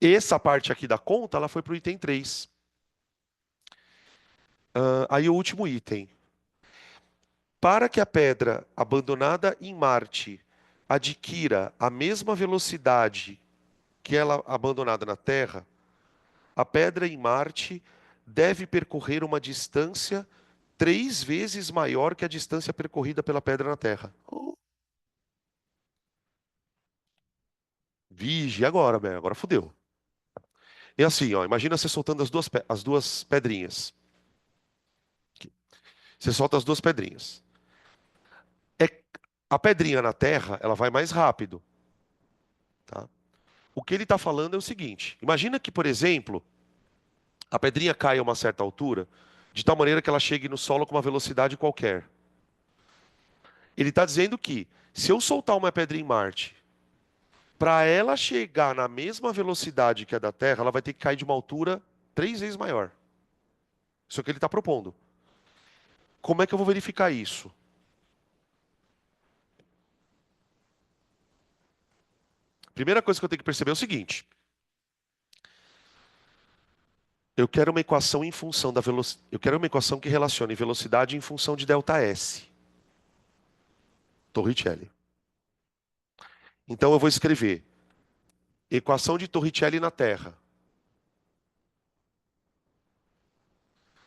Essa parte aqui da conta, ela foi para o item 3. Aí o último item. Para que a pedra abandonada em Marte adquira a mesma velocidade que ela abandonada na Terra, a pedra em Marte deve percorrer uma distância 3 vezes maior que a distância percorrida pela pedra na Terra. Oh, vige agora, velho. Agora fodeu. É assim, ó. Imagina você soltando as duas pedrinhas. Você solta as duas pedrinhas. É, a pedrinha na Terra, ela vai mais rápido, tá? O que ele está falando é o seguinte: imagina que, por exemplo, a pedrinha cai a uma certa altura, de tal maneira que ela chegue no solo com uma velocidade qualquer. Ele está dizendo que, se eu soltar uma pedra em Marte, para ela chegar na mesma velocidade que a da Terra, ela vai ter que cair de uma altura 3 vezes maior. Isso é o que ele está propondo. Como é que eu vou verificar isso? Primeira coisa que eu tenho que perceber é o seguinte: eu quero uma equação em função da velocidade. Eu quero uma equação que relacione velocidade em função de delta S, Torricelli. Então eu vou escrever equação de Torricelli na Terra.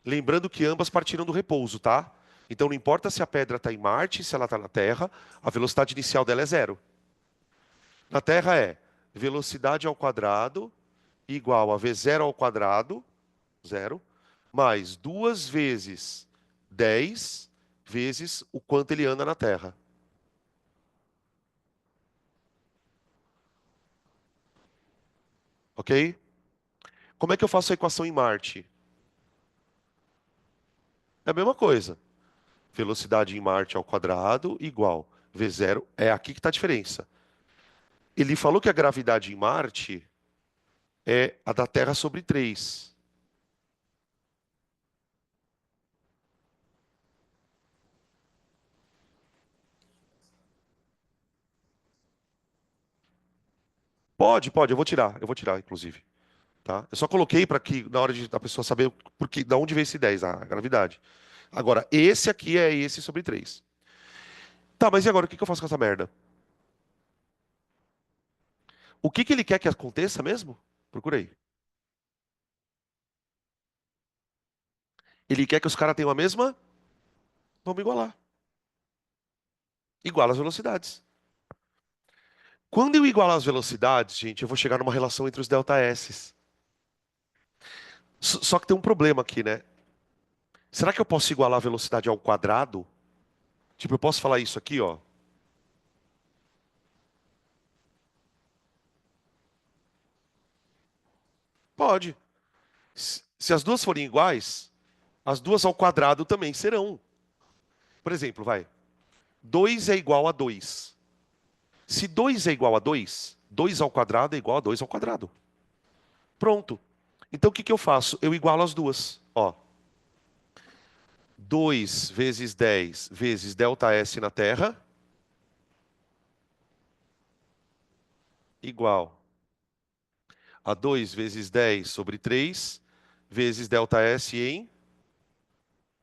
Lembrando que ambas partiram do repouso, tá? Então não importa se a pedra está em Marte, se ela está na Terra, a velocidade inicial dela é zero. Na Terra é velocidade ao quadrado igual a V0 ao quadrado, zero, mais 2 vezes 10 vezes o quanto ele anda na Terra. Ok? Como é que eu faço a equação em Marte? É a mesma coisa. Velocidade em Marte ao quadrado igual V0. É aqui que está a diferença. Ele falou que a gravidade em Marte é a da Terra sobre 3. Pode, pode, eu vou tirar, inclusive. Tá? Eu só coloquei para que, na hora de a pessoa saber porque, da onde veio esse 10, a gravidade. Agora, esse aqui é esse sobre 3. Tá, mas e agora, o que que eu faço com essa merda? O que que ele quer que aconteça mesmo? Procurei. Ele quer que os caras tenham a mesma? Vamos igualar. Iguala as velocidades. Quando eu igualar as velocidades, gente, eu vou chegar numa relação entre os delta S. Só que tem um problema aqui, né? Será que eu posso igualar a velocidade ao quadrado? Tipo, eu posso falar isso aqui, ó. Pode. Se as duas forem iguais, as duas ao quadrado também serão. Por exemplo, vai. 2 é igual a 2. Se 2 é igual a 2, 2 ao quadrado é igual a 2 ao quadrado. Pronto. Então o que que eu faço? Eu igualo as duas. Ó, 2 vezes 10 vezes delta S na Terra igual a 2 vezes 10 sobre 3 vezes delta S em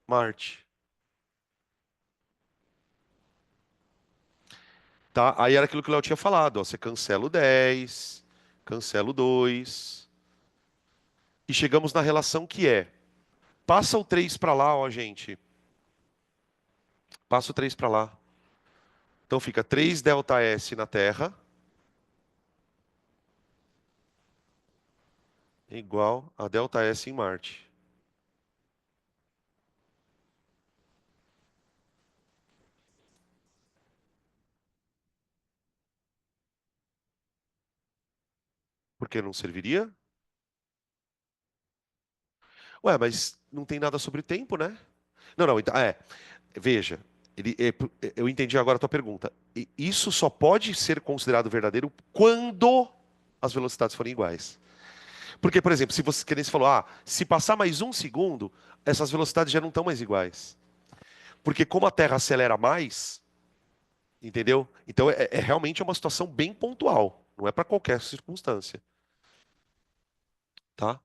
Marte. Tá? Aí era aquilo que o Léo tinha falado. Ó, você cancela o 10, cancela o 2. E chegamos na relação que é. Passa o 3 para lá, ó, gente. Passa o 3 para lá. Então fica 3 delta S na Terra igual a delta S em Marte. Por que não serviria? Ué, mas não tem nada sobre tempo, né? Não, não, então, veja, eu entendi agora a tua pergunta. Isso só pode ser considerado verdadeiro quando as velocidades forem iguais. Porque, por exemplo, se você, que nem você falou, se passar mais um segundo, essas velocidades já não estão mais iguais. Porque como a Terra acelera mais, entendeu? Então é realmente uma situação bem pontual. Não é para qualquer circunstância, tá?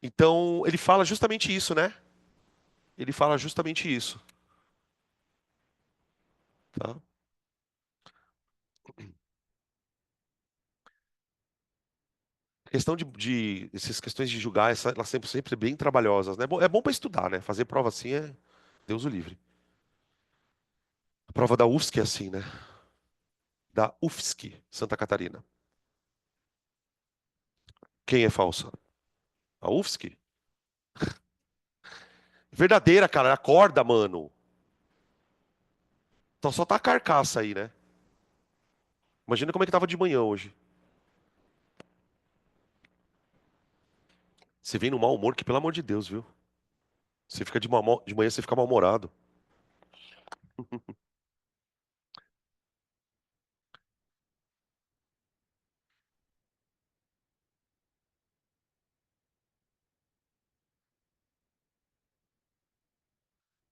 Então ele fala justamente isso, né? Ele fala justamente isso, tá? A questão essas questões de julgar, elas sempre bem trabalhosas, né? É bom para estudar, né? Fazer prova assim é Deus o livre. A prova da UFSC é assim, né? Da UFSC, Santa Catarina. Quem é falsa? A UFSC? Verdadeira, cara, acorda, mano. Então só tá a carcaça aí, né? Imagina como é que tava de manhã hoje. Você vem no mau humor, que pelo amor de Deus, viu? Você fica de manhã, você fica mal-humorado.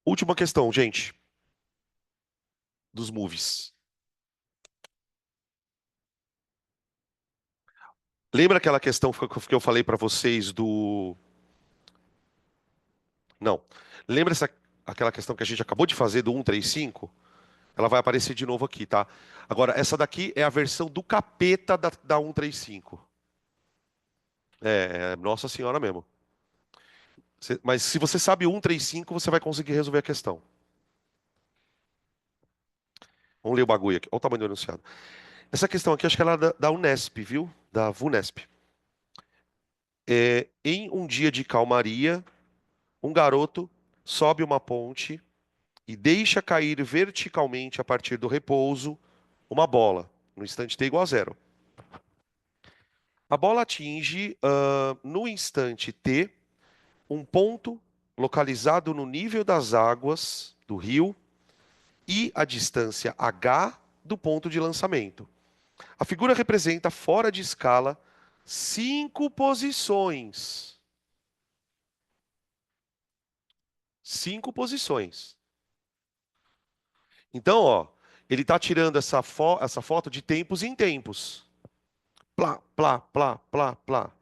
Última questão, gente, dos movies. Lembra aquela questão que eu falei para vocês do... Não. Lembra aquela questão que a gente acabou de fazer do 135? Ela vai aparecer de novo aqui, tá? Agora, essa daqui é a versão do capeta da 135. Nossa Senhora mesmo. Mas se você sabe o 135, você vai conseguir resolver a questão. Vamos ler o bagulho aqui. Olha o tamanho do enunciado. Essa questão aqui, acho que ela é da Unesp, viu? Da VUNESP. Em um dia de calmaria, um garoto sobe uma ponte e deixa cair verticalmente a partir do repouso uma bola, no instante t igual a zero. A bola atinge, no instante t, um ponto localizado no nível das águas do rio e a distância h do ponto de lançamento. A figura representa, fora de escala, 5 posições. 5 posições. Então, ó, ele está tirando essa foto de tempos em tempos. Plá, plá, plá, plá, plá.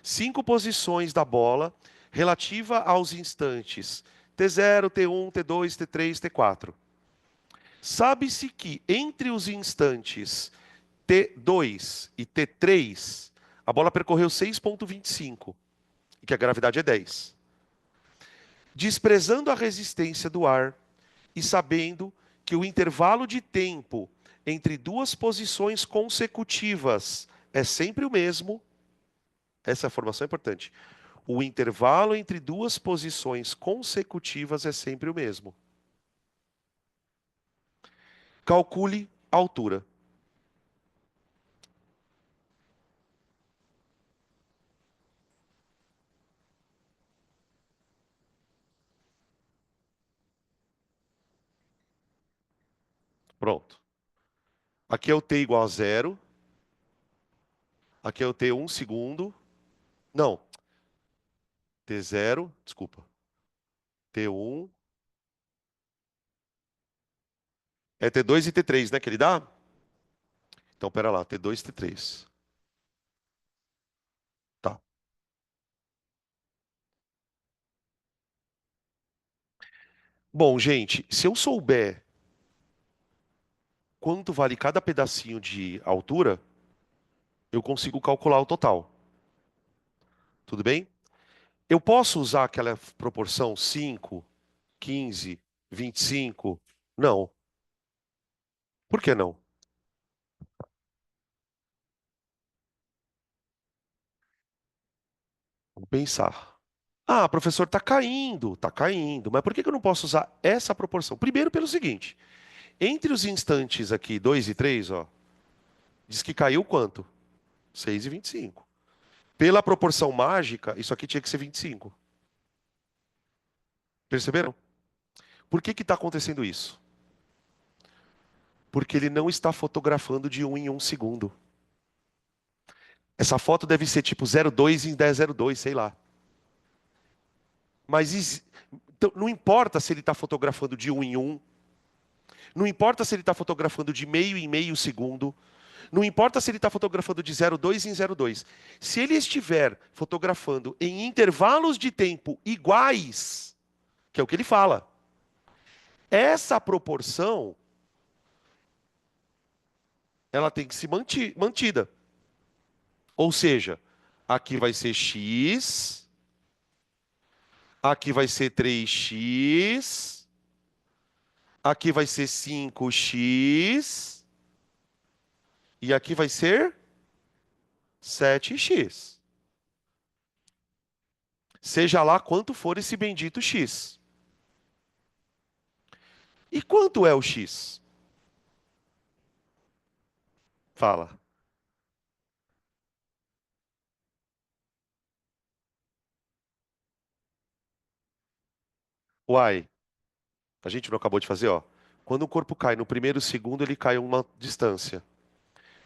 5 posições da bola relativa aos instantes T0, T1, T2, T3, T4. Sabe-se que entre os instantes T2 e T3, a bola percorreu 6,25 e que a gravidade é 10. Desprezando a resistência do ar e sabendo que o intervalo de tempo entre duas posições consecutivas é sempre o mesmo, essa informação é importante. O intervalo entre duas posições consecutivas é sempre o mesmo. Calcule a altura. Pronto. Aqui é o t igual a zero. Aqui é o t 1 segundo. Não, t zero, desculpa. T1 é T2 e T3, né, que ele dá? Então, pera lá, T2 e T3. Tá. Bom, gente, se eu souber quanto vale cada pedacinho de altura, eu consigo calcular o total. Tudo bem? Eu posso usar aquela proporção 5, 15, 25? Não. Por que não? Vamos pensar. Ah, professor, está caindo, está caindo. Mas por que eu não posso usar essa proporção? Primeiro, pelo seguinte: entre os instantes aqui, 2 e 3, ó, diz que caiu quanto? 6,25. Pela proporção mágica, isso aqui tinha que ser 25. Perceberam? Por que está acontecendo isso? Porque ele não está fotografando de 1 em 1 segundo. Essa foto deve ser tipo 0,2 em 10,02, sei lá. Mas então, não importa se ele está fotografando de 1 em 1, não importa se ele está fotografando de meio em meio segundo, não importa se ele está fotografando de 0,2 em 0,2. Se ele estiver fotografando em intervalos de tempo iguais, que é o que ele fala, essa proporção ela tem que ser mantida. Ou seja, aqui vai ser x, aqui vai ser 3x, aqui vai ser 5x e aqui vai ser 7x. Seja lá quanto for esse bendito x. E quanto é o x? Fala. Uai, a gente não acabou de fazer, ó. Quando o corpo cai no primeiro segundo, ele cai uma distância.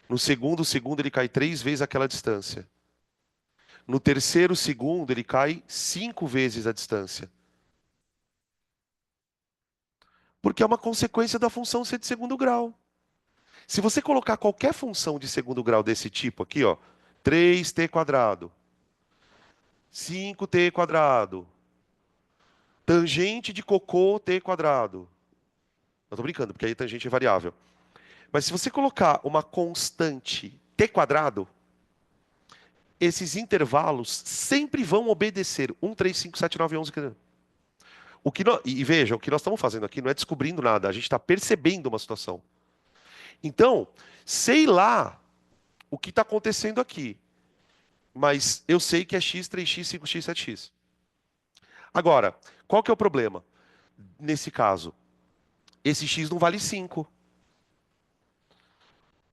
No segundo segundo, ele cai 3 vezes aquela distância. No terceiro segundo, ele cai 5 vezes a distância. Porque é uma consequência da função ser de segundo grau. Se você colocar qualquer função de segundo grau desse tipo aqui, ó, 3t quadrado, 5t quadrado, tangente de cocô t quadrado. Eu tô brincando, porque aí tangente é variável. Mas se você colocar uma constante t quadrado, esses intervalos sempre vão obedecer 1, 3, 5, 7, 9, 11. E veja, o que nós estamos fazendo aqui não é descobrindo nada, a gente está percebendo uma situação. Então, sei lá o que está acontecendo aqui, mas eu sei que é x, 3x, 5x, 7x. Agora, qual que é o problema? Nesse caso, esse x não vale 5.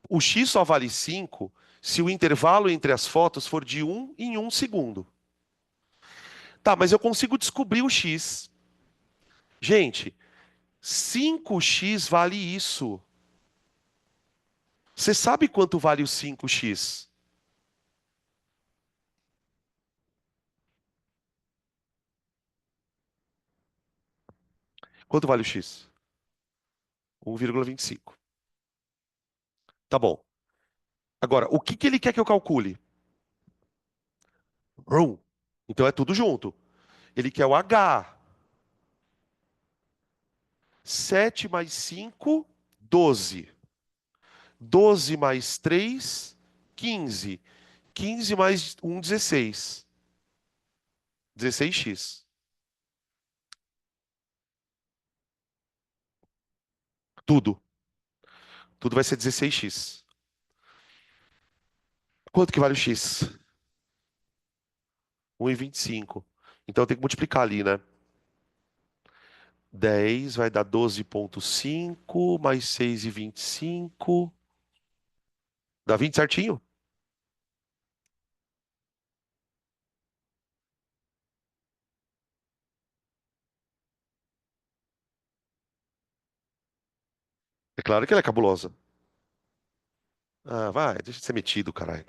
O x só vale 5 se o intervalo entre as fotos for de 1 em 1 segundo. Tá, mas eu consigo descobrir o x. Gente, 5x vale isso. Você sabe quanto vale o 5x? Quanto vale o x? 1,25. Tá bom. Agora, o que que ele quer que eu calcule? Brum. Então é tudo junto. Ele quer o h. 7 mais 5, 12. 12 mais 3, 15. 15 mais 1, 16. 16x. Tudo. Tudo vai ser 16x. Quanto que vale o x? 1,25. Então eu tenho que multiplicar ali, né? 10 vai dar 12,5 mais 6,25. Dá 20 certinho? É claro que ela é cabulosa. Ah, vai, deixa de ser metido, caralho.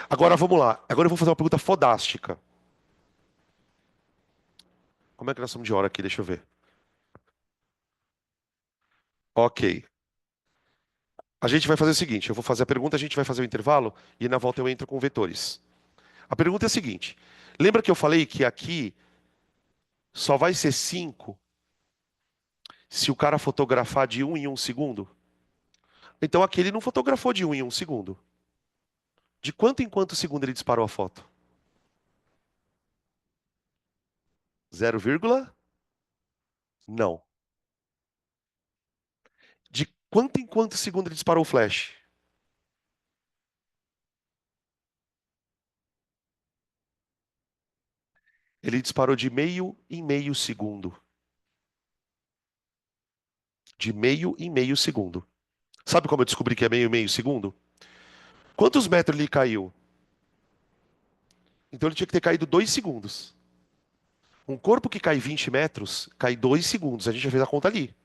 Agora vamos lá. Agora eu vou fazer uma pergunta fodástica. Como é que nós estamos de hora aqui? Deixa eu ver. Ok. A gente vai fazer o seguinte: eu vou fazer a pergunta, a gente vai fazer o intervalo e na volta eu entro com vetores. A pergunta é a seguinte: lembra que eu falei que aqui só vai ser 5 se o cara fotografar de 1 em 1 segundo? Então aqui ele não fotografou de 1 em 1 segundo. De quanto em quanto segundo ele disparou a foto? 0, não. De quanto em quanto segundo ele disparou o flash? Ele disparou de meio em meio segundo. De meio em meio segundo. Sabe como eu descobri que é meio em meio segundo? Quantos metros ele caiu? Então ele tinha que ter caído 2 segundos. Um corpo que cai 20 metros, cai 2 segundos. A gente já fez a conta ali.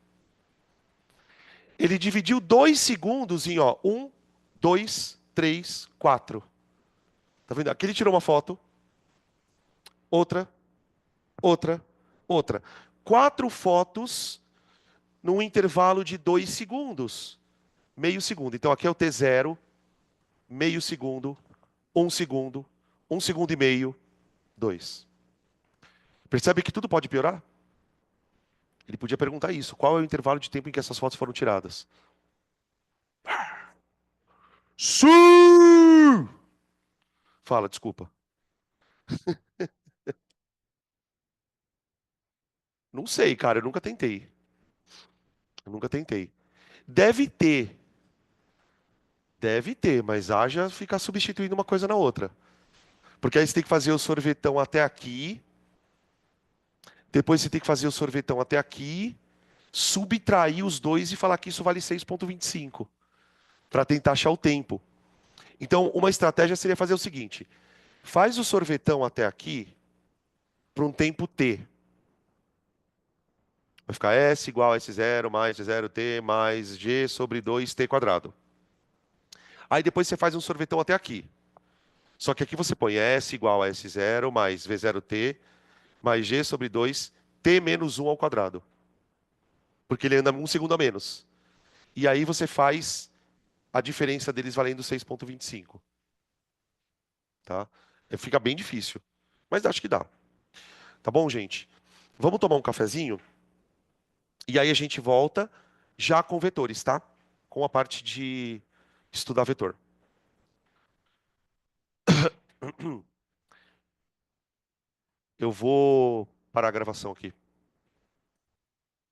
Ele dividiu 2 segundos em, ó, 1, 2, 3, 4. Tá vendo? Aqui ele tirou uma foto, outra, outra, outra. 4 fotos num intervalo de 2 segundos. Meio segundo. Então aqui é o T0, meio segundo, 1 segundo e meio, 2. Percebe que tudo pode piorar? Ele podia perguntar isso. Qual é o intervalo de tempo em que essas fotos foram tiradas? Sim! Fala, desculpa. Não sei, cara, eu nunca tentei. Eu nunca tentei. Deve ter, deve ter, mas haja ficar substituindo uma coisa na outra. Porque aí você tem que fazer o sorvetão até aqui, depois você tem que fazer o sorvetão até aqui, subtrair os dois e falar que isso vale 6,25, para tentar achar o tempo. Então, uma estratégia seria fazer o seguinte: faz o sorvetão até aqui por um tempo t. Vai ficar S igual a S0 mais S0t mais G sobre 2t quadrado. Aí depois você faz um sorvetão até aqui. Só que aqui você põe S igual a S0 mais V0t mais G sobre 2 t menos 1 ao quadrado. porque ele anda um segundo a menos. E aí você faz a diferença deles valendo 6,25, tá? Fica bem difícil, mas acho que dá. Tá bom, gente? Vamos tomar um cafezinho e aí a gente volta já com vetores, tá? Com a parte de estudar vetor. Eu vou parar a gravação aqui.